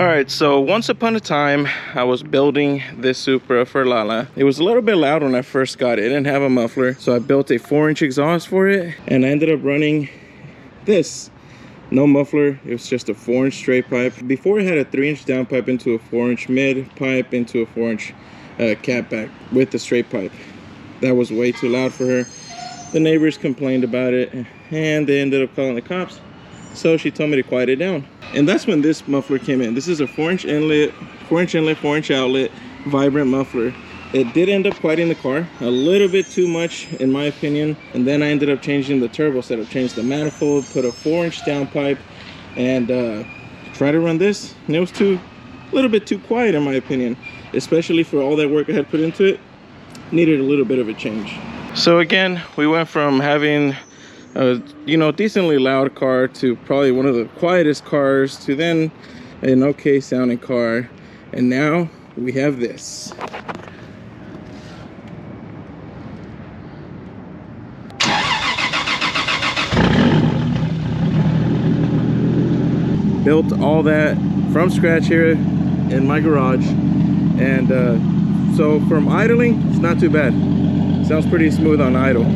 Alright, so once upon a time, I was building this Supra for Lala. It was a little bit loud when I first got it. It didn't have a muffler, so I built a 4-inch exhaust for it, and I ended up running this. No muffler, it was just a 4-inch straight pipe. Before I had a 3-inch downpipe into a 4-inch mid pipe into a 4-inch cat back with the straight pipe. That was way too loud for her. The neighbors complained about it, and they ended up calling the cops. So she told me to quiet it down. And that's when this muffler came in. This is a 4-inch inlet, 4-inch outlet, vibrant muffler. It did end up quieting the car a little bit too much in my opinion. And then I ended up changing the turbo setup, changed the manifold, put a 4-inch downpipe, and tried to run this. And it was a little bit too quiet in my opinion, especially for all that work I had put into it. Needed a little bit of a change. So again, we went from having a decently loud car to probably one of the quietest cars to then an okay sounding car, and now we have this. Built all that from scratch here in my garage, and so from idling, it's not too bad. Sounds pretty smooth on idle.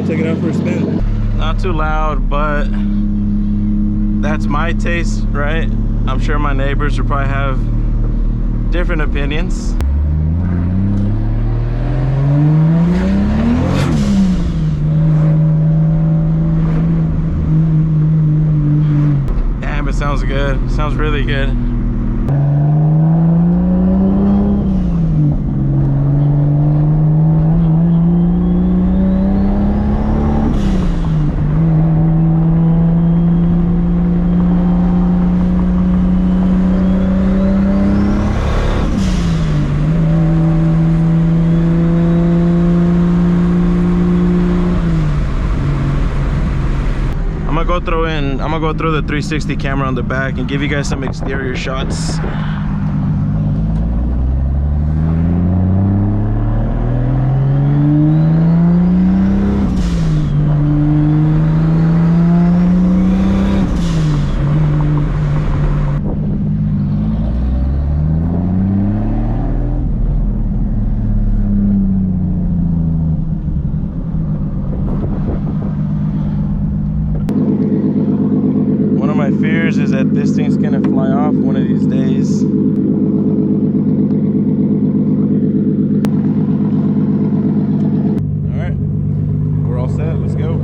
Take it out for a spin. Not too loud, but that's my taste, right? I'm sure my neighbors will probably have different opinions. Damn, it sounds good. It sounds really good. I'm gonna go through the 360 camera on the back and give you guys some exterior shots. Fears is that this thing's gonna fly off one of these days. All right, we're all set. Let's go.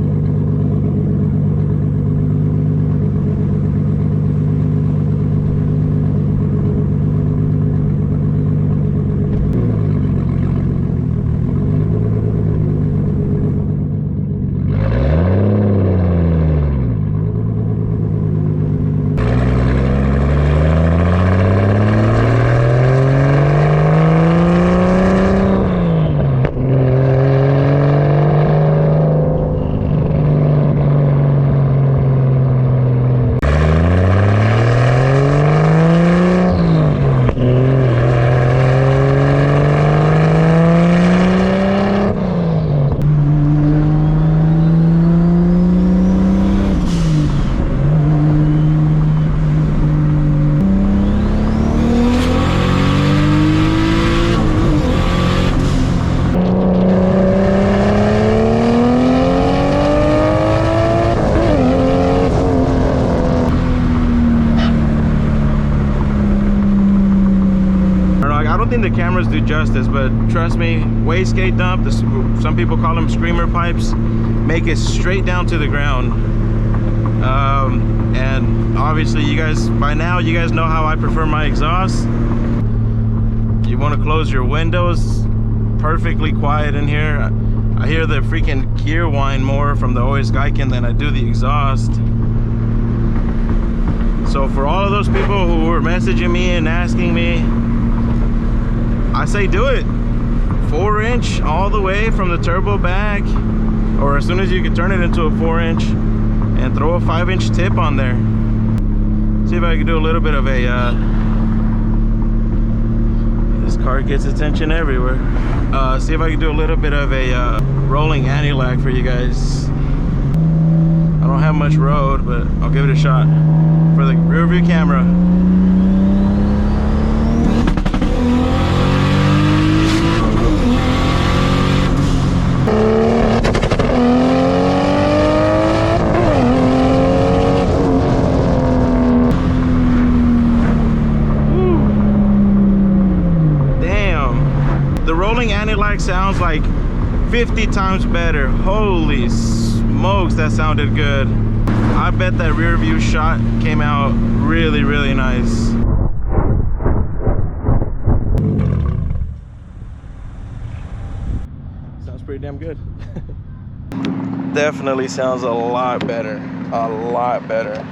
The cameras do justice, but trust me, wastegate dump, some people call them screamer pipes, make it straight down to the ground. And obviously you guys, by now you guys know how I prefer my exhaust. You want to close your windows, perfectly quiet in here. I hear the freaking gear whine more from the OS Geiken than I do the exhaust. So for all of those people who were messaging me and asking me, I say do it. 4-inch all the way from the turbo back, or as soon as you can turn it into a 4-inch, and throw a 5-inch tip on there. See if I can do a little bit of a Car gets attention everywhere. See if I can do a little bit of a rolling anti-lag for you guys. I don't have much road, but I'll give it a shot for the rear view camera. Damn. The rolling anti-lag sounds like 50 times better. Holy smokes, that sounded good. I bet that rear view shot came out really, really nice. Sounds pretty damn good. Definitely sounds a lot better. A lot better.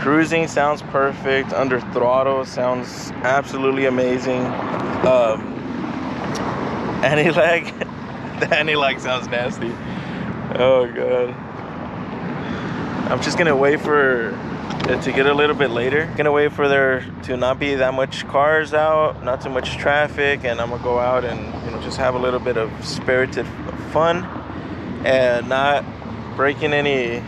Cruising sounds perfect. Under throttle sounds absolutely amazing. Anti-lag. The anti-lag sounds nasty. Oh god. I'm just gonna wait for it to get a little bit later. Gonna wait for there to not be that much cars out, not too much traffic, and I'm gonna go out and, you know, just have a little bit of spirited fun and not breaking any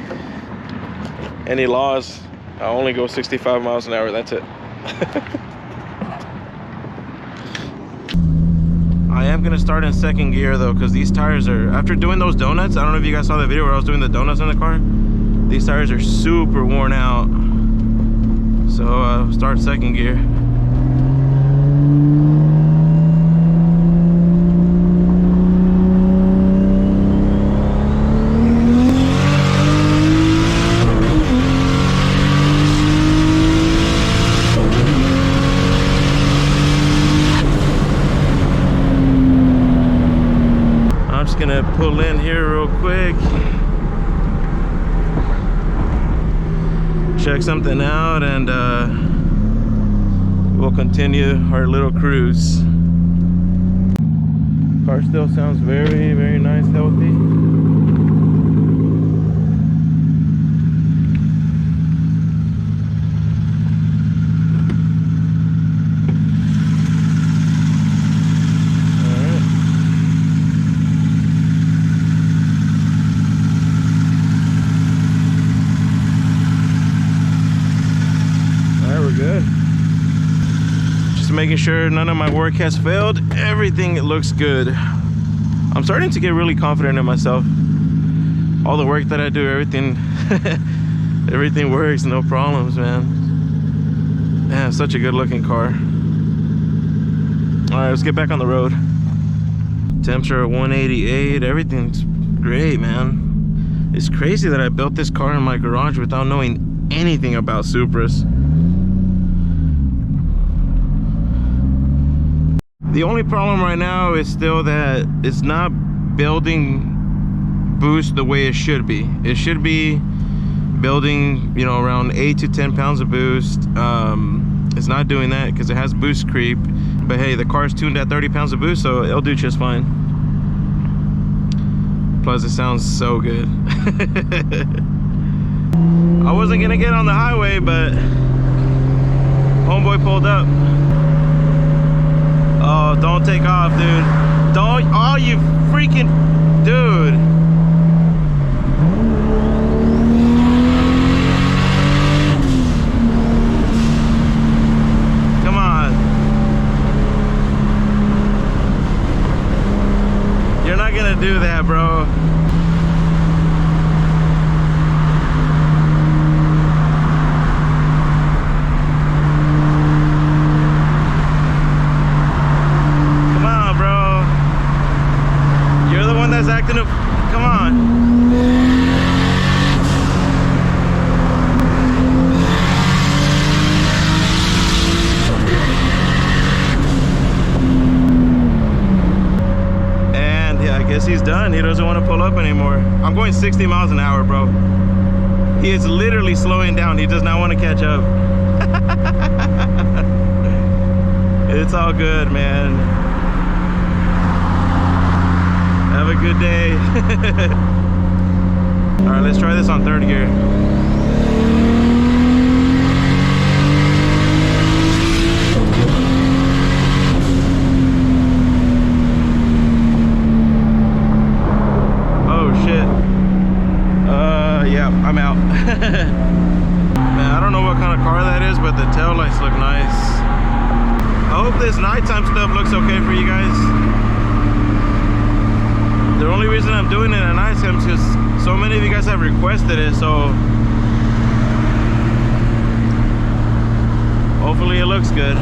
laws. I only go 65 miles an hour, that's it. I am gonna start in second gear though, because these tires are, after doing those donuts, I don't know if you guys saw the video where I was doing the donuts in the car. These tires are super worn out. So start second gear. I'm just gonna pull in here real quick. Check something out, and we'll continue our little cruise. Car still sounds very, very nice, healthy. Good. Just making sure none of my work has failed. Everything looks good. I'm starting to get really confident in myself. All the work that I do, everything everything works, no problems, man. Man, such a good looking car. All right, let's get back on the road. Temps are at 188. Everything's great, man. It's crazy that I built this car in my garage without knowing anything about Supras. The only problem right now is still that it's not building boost the way it should be. It should be building, you know, around 8 to 10 pounds of boost. It's not doing that because it has boost creep. But hey, the car's tuned at 30 pounds of boost, so it'll do just fine. Plus, it sounds so good. I wasn't gonna get on the highway, but homeboy pulled up. Oh, don't take off, dude. Don't, oh, you freaking, dude. Come on. You're not gonna do that, bro. Acting up. Come on. And yeah, I guess he's done. He doesn't want to pull up anymore. I'm going 60 miles an hour, bro. He is literally slowing down. He does not want to catch up. It's all good, man. Have a good day. All right, let's try this on third gear. this nighttime stuff looks okay for you guys. The only reason I'm doing it at nighttime is because so many of you guys have requested it, so hopefully it looks good.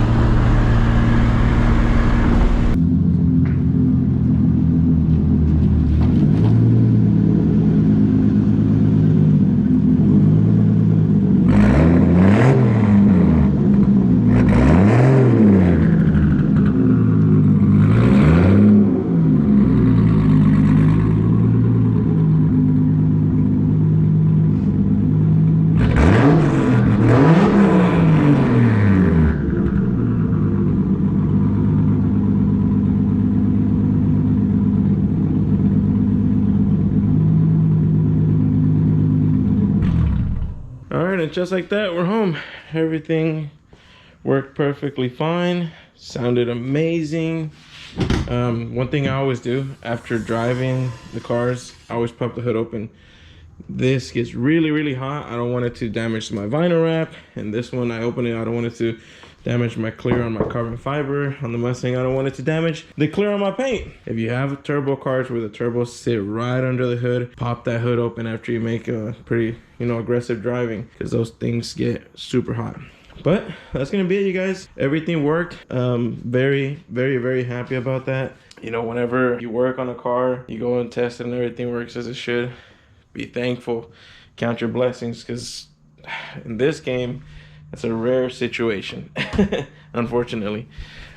And just like that, we're home. Everything worked perfectly fine, sounded amazing. One thing I always do after driving the cars, I always pop the hood open. This gets really hot. I don't want it to damage my vinyl wrap, and this one I open it, I don't want it to damage my clear on my carbon fiber. On the Mustang, I don't want it to damage the clear on my paint. If you have turbo cars where the turbos sit right under the hood, pop that hood open after you make a pretty, you know, aggressive driving, because those things get super hot. But that's gonna be it, you guys. Everything worked. Very happy about that. You know, whenever you work on a car, you go and test it and everything works as it should, be thankful, count your blessings, because in this game, it's a rare situation, unfortunately.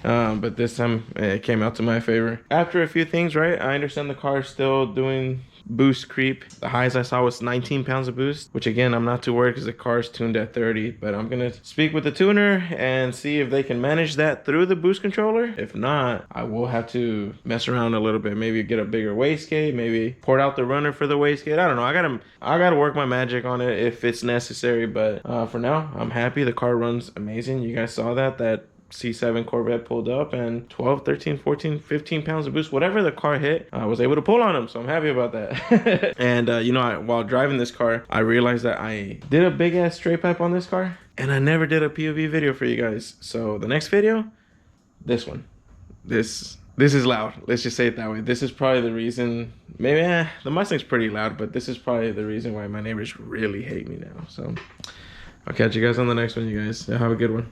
But this time it came out to my favor. After a few things, right, I understand the car is still doing boost creep. The highest I saw was 19 pounds of boost, which again, I'm not too worried because the car is tuned at 30, but I'm gonna speak with the tuner and see if they can manage that through the boost controller. If not, I will have to mess around a little bit, maybe get a bigger wastegate, maybe port out the runner for the wastegate. I don't know, I gotta work my magic on it if it's necessary, but for now, I'm happy. The car runs amazing. You guys saw that C7 Corvette pulled up, and 12, 13, 14, 15 pounds of boost, whatever the car hit, I was able to pull on them, so I'm happy about that. And you know, while driving this car, I realized that I did a big ass straight pipe on this car, and I never did a POV video for you guys. So the next video, this one, this is loud, let's just say it that way. This is probably the reason, maybe the Mustang's pretty loud, but this is probably the reason why my neighbors really hate me now. So I'll catch you guys on the next one, you guys. Have a good one.